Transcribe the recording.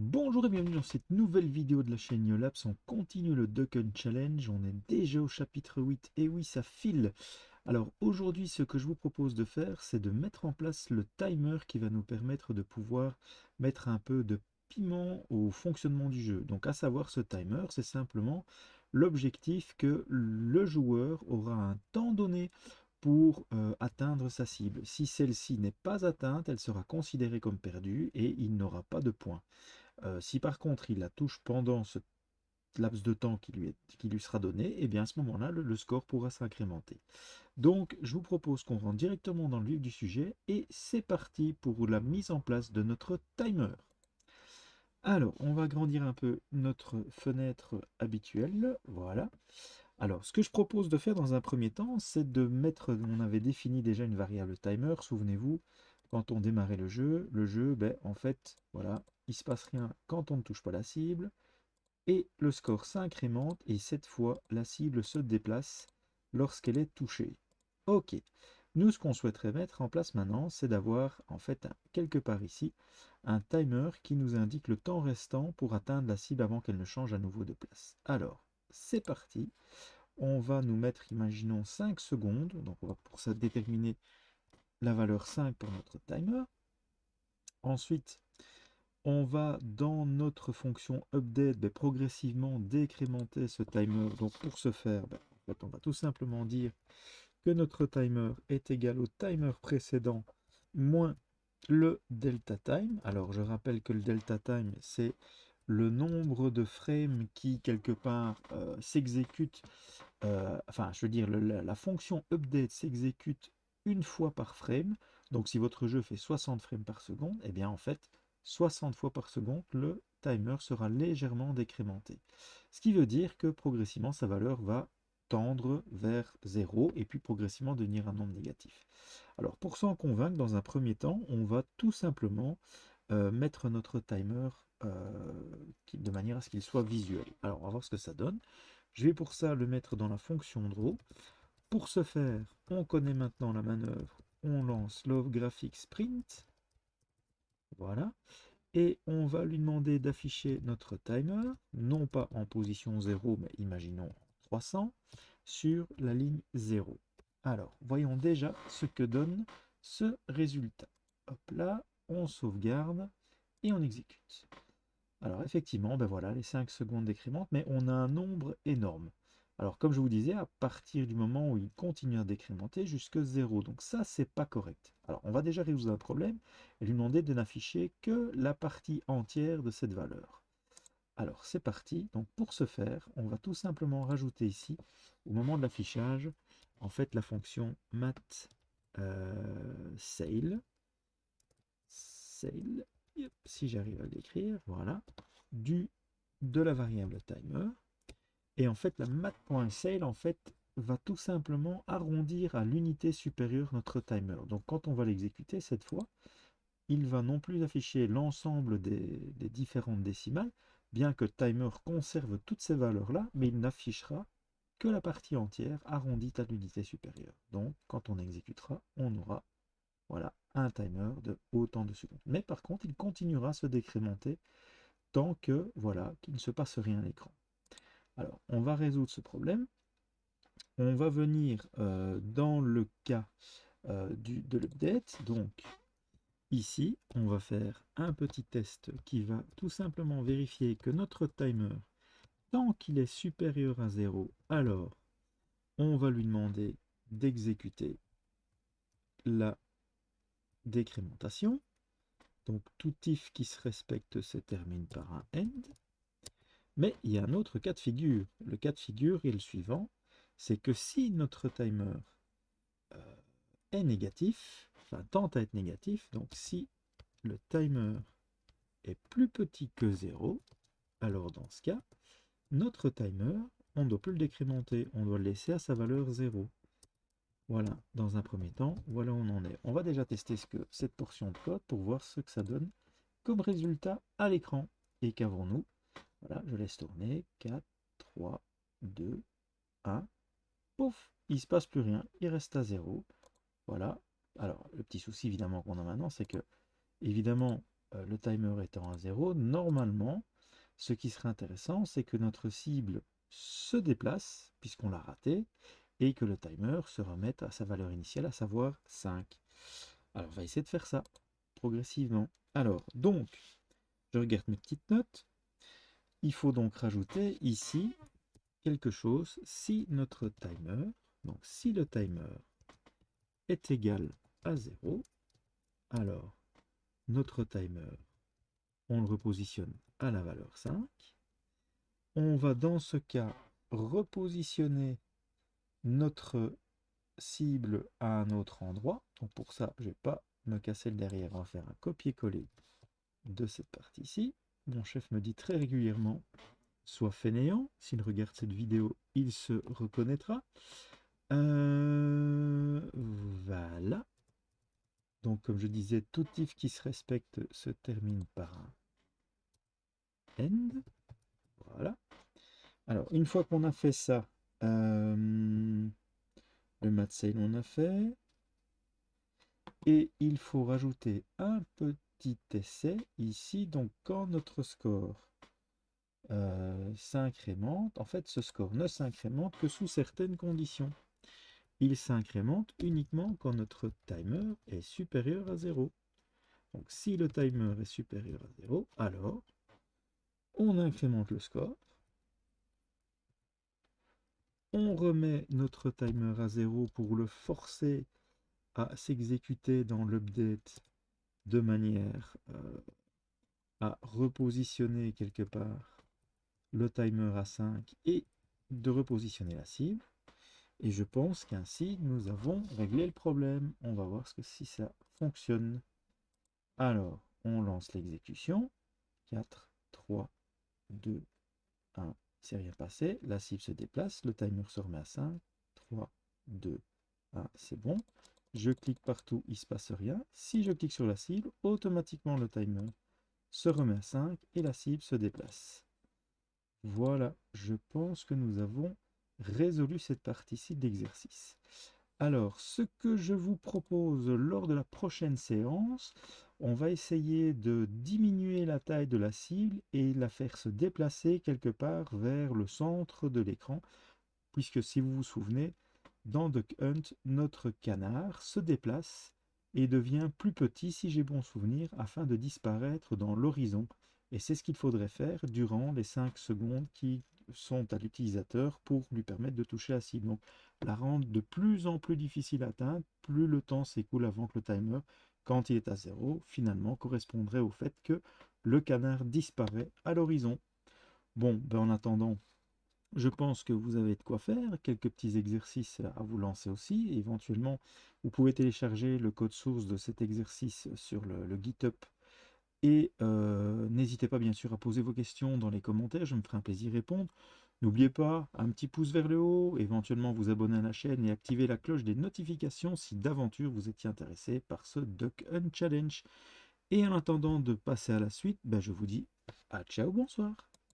Bonjour et bienvenue dans cette nouvelle vidéo de la chaîne Yolabs. On continue le Duck Hunt Challenge, on est déjà au chapitre 8, et oui ça file. Alors aujourd'hui ce que je vous propose de faire, c'est de mettre en place le timer qui va nous permettre de pouvoir mettre un peu de piment au fonctionnement du jeu. Donc à savoir, ce timer, c'est simplement l'objectif que le joueur aura un temps donné pour atteindre sa cible. Si celle-ci n'est pas atteinte, elle sera considérée comme perdue et il n'aura pas de points. Si par contre il la touche pendant ce laps de temps qui lui sera donné, et bien à ce moment-là, le score pourra s'incrémenter. Donc, je vous propose qu'on rentre directement dans le vif du sujet, et c'est parti pour la mise en place de notre timer. Alors, on va agrandir un peu notre fenêtre habituelle, voilà. Alors, ce que je propose de faire dans un premier temps, c'est de mettre, on avait défini déjà une variable timer, souvenez-vous, quand on démarrait le jeu, ben, en fait, voilà, il ne se passe rien quand on ne touche pas la cible, et le score s'incrémente, et cette fois, la cible se déplace lorsqu'elle est touchée. Ok. Nous, ce qu'on souhaiterait mettre en place maintenant, c'est d'avoir, en fait, quelque part ici, un timer qui nous indique le temps restant pour atteindre la cible avant qu'elle ne change à nouveau de place. Alors, c'est parti. On va nous mettre, imaginons, 5 secondes. Donc, on va pour ça déterminer la valeur 5 pour notre timer. Ensuite, on va dans notre fonction update progressivement décrémenter ce timer. Donc pour ce faire, en fait, on va tout simplement dire que notre timer est égal au timer précédent moins le delta time. Alors je rappelle que le delta time, c'est le nombre de frames qui quelque part s'exécute, enfin je veux dire la fonction update s'exécute une fois par frame. Donc si votre jeu fait 60 frames par seconde, et bien en fait 60 fois par seconde, le timer sera légèrement décrémenté. Ce qui veut dire que progressivement, sa valeur va tendre vers 0 et puis progressivement devenir un nombre négatif. Alors pour s'en convaincre, dans un premier temps, on va tout simplement mettre notre timer de manière à ce qu'il soit visuel. Alors on va voir ce que ça donne. Je vais pour ça le mettre dans la fonction draw. Pour ce faire, on connaît maintenant la manœuvre. On lance Love Graphics Print. Voilà. Et on va lui demander d'afficher notre timer, non pas en position 0, mais imaginons 300, sur la ligne 0. Alors, voyons déjà ce que donne ce résultat. Hop là, on sauvegarde et on exécute. Alors effectivement, ben voilà, les 5 secondes décrémentent, mais on a un nombre énorme. Alors comme je vous disais, à partir du moment où il continue à décrémenter jusque 0, donc ça c'est pas correct. Alors on va déjà résoudre un problème et lui demander de n'afficher que la partie entière de cette valeur. Alors c'est parti, donc pour ce faire, on va tout simplement rajouter ici, au moment de l'affichage, en fait la fonction mat sale, sale, si j'arrive à l'écrire, voilà, de la variable timer. Et en fait, la mat.sale en fait, va tout simplement arrondir à l'unité supérieure notre timer. Donc quand on va l'exécuter cette fois, il va non plus afficher l'ensemble des différentes décimales, bien que timer conserve toutes ces valeurs-là, mais il n'affichera que la partie entière arrondie à l'unité supérieure. Donc quand on exécutera, on aura, voilà, un timer de autant de secondes. Mais par contre, il continuera à se décrémenter tant que, voilà, qu'il ne se passe rien à l'écran. Alors, on va résoudre ce problème. On va venir dans le cas de l'update. Donc, ici, on va faire un petit test qui va tout simplement vérifier que notre timer, tant qu'il est supérieur à 0, alors on va lui demander d'exécuter la décrémentation. Donc, tout if qui se respecte se termine par un end. Mais il y a un autre cas de figure. Le cas de figure est le suivant, c'est que si notre timer est négatif, enfin tend à être négatif, donc si le timer est plus petit que 0, alors dans ce cas, notre timer, on ne doit plus le décrémenter, on doit le laisser à sa valeur 0. Voilà, dans un premier temps, voilà où on en est. On va déjà tester cette portion de code pour voir ce que ça donne comme résultat à l'écran. Et qu'avons-nous? Voilà, je laisse tourner. 4, 3, 2, 1. Pouf, il ne se passe plus rien, il reste à 0. Voilà. Alors, le petit souci évidemment qu'on a maintenant, c'est que, évidemment, le timer étant à 0, normalement, ce qui serait intéressant, c'est que notre cible se déplace, puisqu'on l'a raté, et que le timer se remette à sa valeur initiale, à savoir 5. Alors, on va essayer de faire ça progressivement. Alors, donc, je regarde mes petites notes. Il faut donc rajouter ici quelque chose si notre timer, donc si le timer est égal à 0, alors notre timer, on le repositionne à la valeur 5. On va dans ce cas repositionner notre cible à un autre endroit. Donc pour ça, je ne vais pas me casser le derrière. On va faire un copier-coller de cette partie-ci. Mon chef me dit très régulièrement, sois fainéant. S'il regarde cette vidéo, il se reconnaîtra. Voilà. Donc comme je disais, tout if qui se respecte se termine par un end. Voilà. Alors, une fois qu'on a fait ça, le mat sale on a fait. Et il faut rajouter un petit essai ici. Donc, quand notre score s'incrémente, en fait, ce score ne s'incrémente que sous certaines conditions. Il s'incrémente uniquement quand notre timer est supérieur à 0. Donc, si le timer est supérieur à 0, alors on incrémente le score. On remet notre timer à 0 pour le forcer à s'exécuter dans l'update de manière à repositionner quelque part le timer à 5 et de repositionner la cible. Et je pense qu'ainsi, nous avons réglé le problème. On va voir si ça fonctionne. Alors, on lance l'exécution. 4, 3, 2, 1. C'est rien passé. La cible se déplace. Le timer se remet à 5. 3, 2, 1. C'est bon. Je clique partout, il ne se passe rien. Si je clique sur la cible, automatiquement le timer se remet à 5 et la cible se déplace. Voilà, je pense que nous avons résolu cette partie-ci d'exercice. Alors, ce que je vous propose lors de la prochaine séance, on va essayer de diminuer la taille de la cible et la faire se déplacer quelque part vers le centre de l'écran, puisque si vous vous souvenez, dans Duck Hunt, notre canard se déplace et devient plus petit, si j'ai bon souvenir, afin de disparaître dans l'horizon. Et c'est ce qu'il faudrait faire durant les 5 secondes qui sont à l'utilisateur pour lui permettre de toucher la cible. Donc, la rendre de plus en plus difficile à atteindre, plus le temps s'écoule avant que le timer, quand il est à 0, finalement correspondrait au fait que le canard disparaît à l'horizon. Bon, ben en attendant, je pense que vous avez de quoi faire, quelques petits exercices à vous lancer aussi. Éventuellement, vous pouvez télécharger le code source de cet exercice sur le GitHub. Et n'hésitez pas bien sûr à poser vos questions dans les commentaires, je me ferai un plaisir de répondre. N'oubliez pas, un petit pouce vers le haut, éventuellement vous abonner à la chaîne et activer la cloche des notifications si d'aventure vous étiez intéressé par ce Duck Hunt Challenge. Et en attendant de passer à la suite, ben je vous dis à ciao, bonsoir.